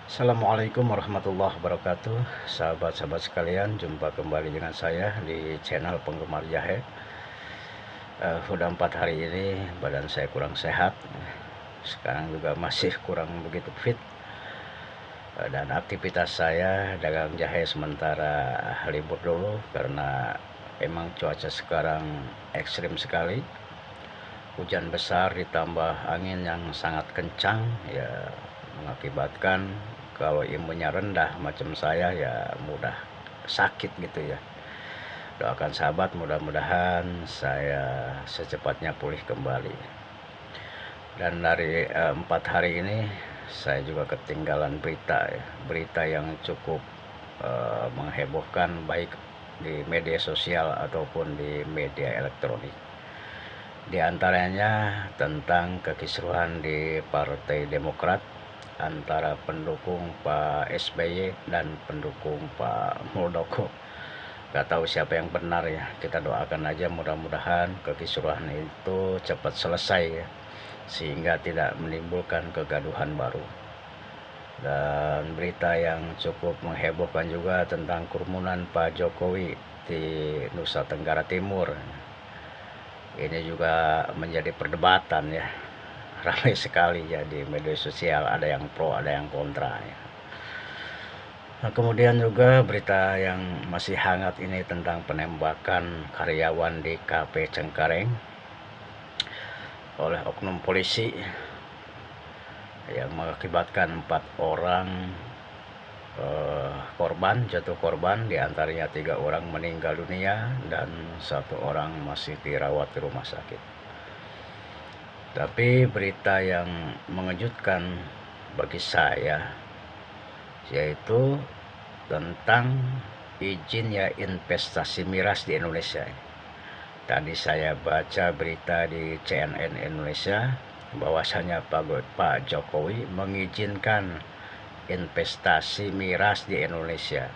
Assalamualaikum warahmatullahi wabarakatuh. Sahabat-sahabat sekalian, jumpa kembali dengan saya di channel Penggemar Jahe. Udah 4 hari ini badan saya kurang sehat. Sekarang juga masih kurang begitu fit. Dan aktivitas saya dagang jahe sementara libur dulu karena emang cuaca sekarang ekstrim sekali. Hujan besar ditambah angin yang sangat kencang ya, mengakibatkan kalau imunnya rendah macam saya ya mudah sakit gitu ya. Doakan sahabat, mudah-mudahan saya secepatnya pulih kembali. Dan dari 4 hari ini saya juga ketinggalan berita yang cukup menghebohkan, baik di media sosial ataupun di media elektronik. Di antaranya tentang kekisruhan di Partai Demokrat antara pendukung Pak SBY dan pendukung Pak Muldoko. Gak tahu siapa yang benar ya. Kita doakan aja mudah-mudahan kekisruhan itu cepat selesai ya, sehingga tidak menimbulkan kegaduhan baru. Dan berita yang cukup menghebohkan juga tentang kerumunan Pak Jokowi di Nusa Tenggara Timur. Ini juga menjadi perdebatan ya, ramai sekali ya di media sosial, ada yang pro ada yang kontra ya. Nah, kemudian juga berita yang masih hangat ini tentang penembakan karyawan di Cafe Cengkareng oleh oknum polisi yang mengakibatkan 4 orang jatuh korban, diantaranya 3 orang meninggal dunia dan 1 orang masih dirawat di rumah sakit. Tapi berita yang mengejutkan bagi saya yaitu tentang izin ya investasi miras di Indonesia. Tadi saya baca berita di CNN Indonesia bahwasanya Pak Jokowi mengizinkan investasi miras di Indonesia.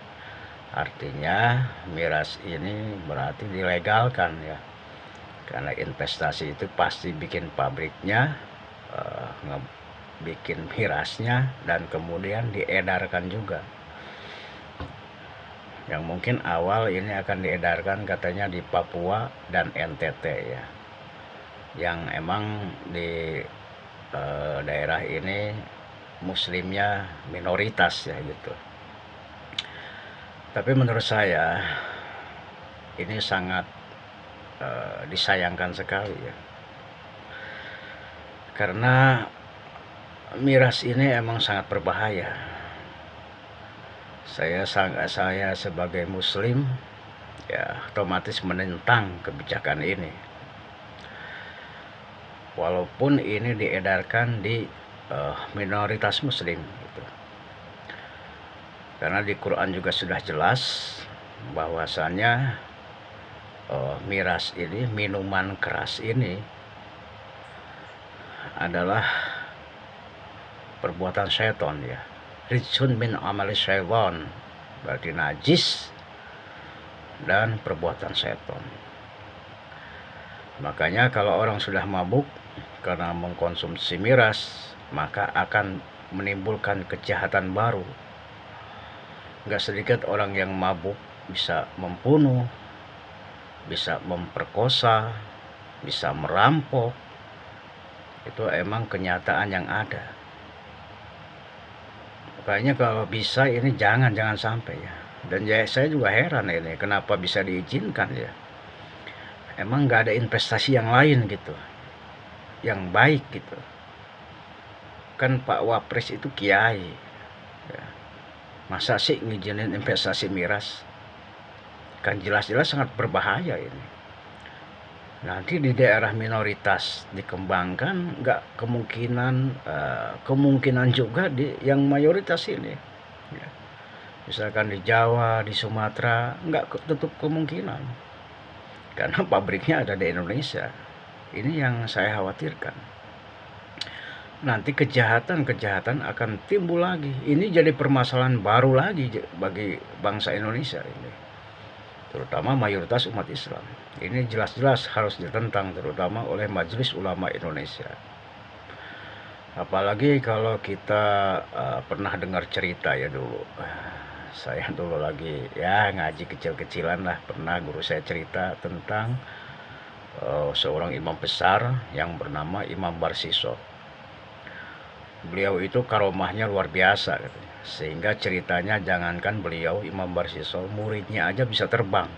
Artinya miras ini berarti dilegalkan ya, karena investasi itu pasti bikin pabriknya, bikin mirasnya, dan kemudian diedarkan juga. Yang mungkin awal ini akan diedarkan katanya di Papua dan NTT ya, yang emang di daerah ini muslimnya minoritas ya gitu. Tapi menurut saya ini sangat disayangkan sekali ya, karena miras ini emang sangat berbahaya. Saya sebagai muslim ya otomatis menentang kebijakan ini, walaupun ini diedarkan di minoritas muslim gitu. Karena di Quran juga sudah jelas bahwasannya miras ini, minuman keras ini adalah perbuatan syaitan ya. Rijsun min amali syaitan, berarti najis dan perbuatan syaitan. Makanya kalau orang sudah mabuk karena mengkonsumsi miras, maka akan menimbulkan kejahatan baru. Gak sedikit orang yang mabuk bisa membunuh, bisa memperkosa, bisa merampok. Itu emang kenyataan yang ada. Makanya kalau bisa ini jangan sampai ya. Dan saya juga heran ini kenapa bisa diizinkan ya. Emang gak ada investasi yang lain gitu, yang baik gitu. Kan Pak Wapres itu kiai ya. Masa sih ngizinin investasi miras? Kan jelas-jelas sangat berbahaya ini. Nanti di daerah minoritas dikembangkan, nggak kemungkinan juga di yang mayoritas ini ya. Misalkan di Jawa, di Sumatera, nggak tutup kemungkinan karena pabriknya ada di Indonesia. Ini yang saya khawatirkan, nanti kejahatan akan timbul lagi. Ini jadi permasalahan baru lagi bagi bangsa Indonesia ini, terutama mayoritas umat Islam. Ini jelas-jelas harus ditentang, terutama oleh Majelis Ulama Indonesia. Apalagi kalau kita pernah dengar cerita ya dulu. Saya dulu lagi ya ngaji kecil-kecilan lah, pernah guru saya cerita tentang seorang imam besar yang bernama Imam Barsiso. Beliau itu karomahnya luar biasa katanya. Sehingga ceritanya jangankan beliau Imam Barsiso, muridnya aja bisa terbang.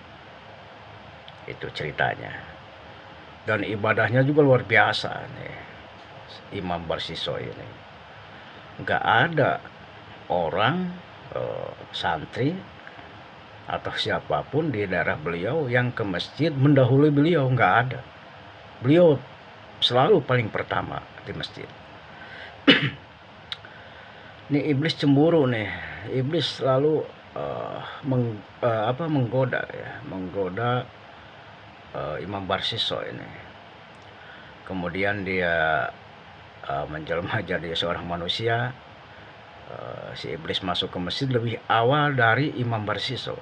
Itu ceritanya. Dan ibadahnya juga luar biasa nih, Imam Barsiso ini. Nggak ada orang santri atau siapapun di daerah beliau yang ke masjid mendahului beliau, nggak ada. Beliau selalu paling pertama di masjid. Ini iblis cemburu nih, iblis selalu menggoda Imam Barsiso ini. Kemudian dia menjelma jadi seorang manusia. Si iblis masuk ke masjid lebih awal dari Imam Barsiso.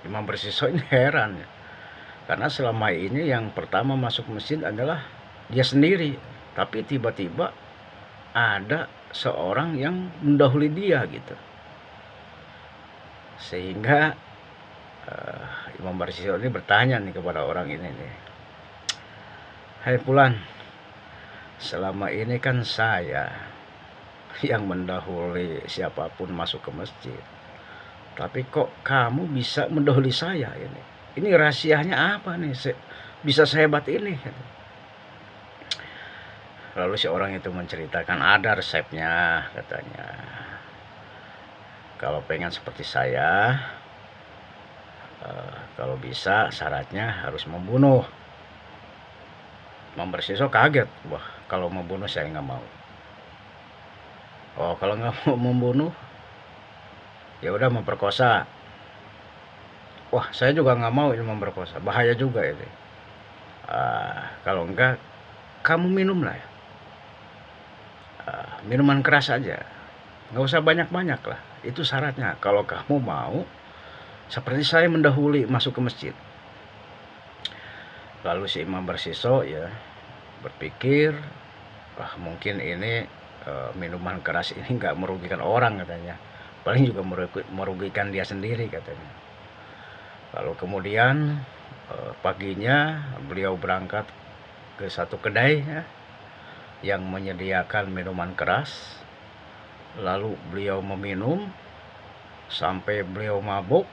Imam Barsiso ini heran ya, karena selama ini yang pertama masuk masjid adalah dia sendiri, tapi tiba-tiba ada seorang yang mendahului dia gitu. Sehingga Imam Barsiso ini bertanya nih kepada orang ini nih, "Hai Fulan, selama ini kan saya yang mendahului siapapun masuk ke masjid, tapi kok kamu bisa mendahului saya ini? Ini rahasianya apa nih? Bisa sehebat ini?" Lalu si orang itu menceritakan, ada resepnya katanya. Kalau pengen seperti saya, kalau bisa syaratnya harus membunuh. Imam Barsiso kaget, wah kalau membunuh saya nggak mau. Oh kalau nggak mau membunuh, ya udah memperkosa. Wah saya juga nggak mau ini memperkosa, bahaya juga ini. Kalau enggak, kamu minum lah ya. Minuman keras aja, nggak usah banyak-banyak lah. Itu syaratnya kalau kamu mau seperti saya mendahului masuk ke masjid. Lalu si Imam Barsiso ya berpikir, wah mungkin ini minuman keras ini nggak merugikan orang katanya, paling juga merugikan dia sendiri katanya. Lalu kemudian paginya beliau berangkat ke satu kedai ya, yang menyediakan minuman keras. Lalu beliau meminum sampai beliau mabuk,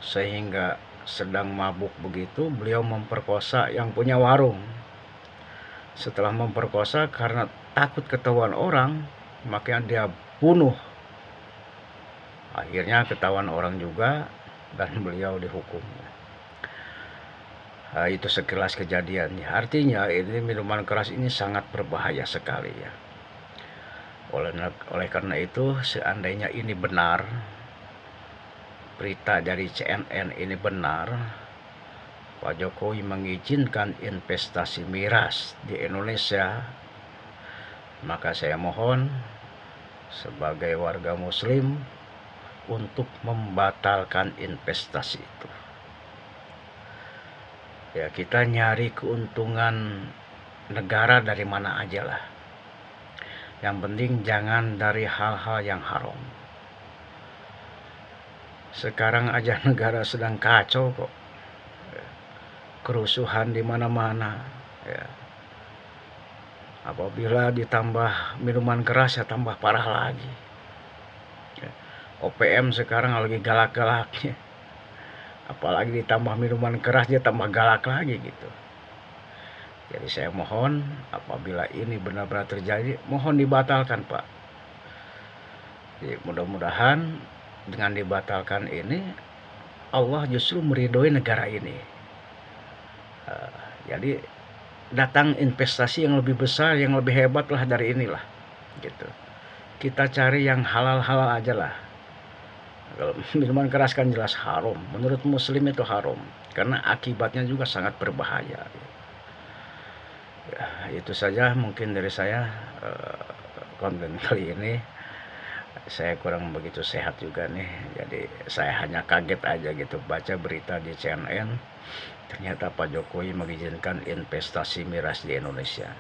sehingga sedang mabuk begitu beliau memperkosa yang punya warung. Setelah memperkosa, karena takut ketahuan orang, makanya dia bunuh. Akhirnya ketahuan orang juga dan beliau dihukum. Itu sekilas kejadiannya. Artinya ini minuman keras ini sangat berbahaya sekali ya. Oleh karena itu, seandainya ini benar, berita dari CNN ini benar, Pak Jokowi mengizinkan investasi miras di Indonesia, maka saya mohon sebagai warga muslim untuk membatalkan investasi itu. Ya kita nyari keuntungan negara dari mana aja lah. Yang penting jangan dari hal-hal yang haram. Sekarang aja negara sedang kacau kok. Kerusuhan di mana-mana ya. Apabila ditambah minuman keras ya tambah parah lagi ya. OPM sekarang lagi galak-galaknya, apalagi ditambah minuman keras dia tambah galak lagi gitu. Jadi saya mohon apabila ini benar-benar terjadi, mohon dibatalkan Pak. Jadi mudah-mudahan dengan dibatalkan ini Allah justru meridhoi negara ini. Jadi datang investasi yang lebih besar, yang lebih hebat lah dari inilah gitu. Kita cari yang halal-halal aja lah. Kalau minuman keras kan jelas haram, menurut muslim itu haram, karena akibatnya juga sangat berbahaya. Ya, itu saja mungkin dari saya konten kali ini. Saya kurang begitu sehat juga nih, jadi saya hanya kaget aja gitu baca berita di CNN, ternyata Pak Jokowi mengizinkan investasi miras di Indonesia.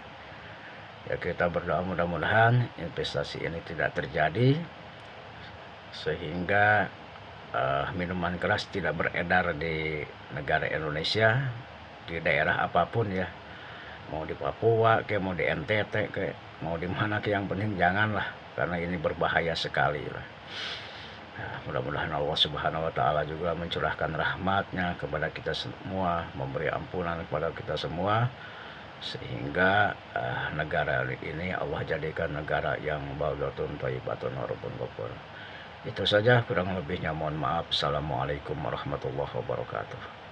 Ya, kita berdoa mudah-mudahan investasi ini tidak terjadi sehingga minuman keras tidak beredar di negara Indonesia, di daerah apapun ya, mau di Papua kayak mau di NTT kayak mau di mana, yang penting janganlah, karena ini berbahaya sekali lah. Nah, mudah-mudahan Allah Subhanahu wa Ta'ala juga mencurahkan rahmatnya kepada kita semua, memberi ampunan kepada kita semua, sehingga negara ini Allah jadikan negara yang baldatun thayyibatun warabun ghafur. Itu saja, kurang lebihnya mohon maaf. Assalamualaikum warahmatullahi wabarakatuh.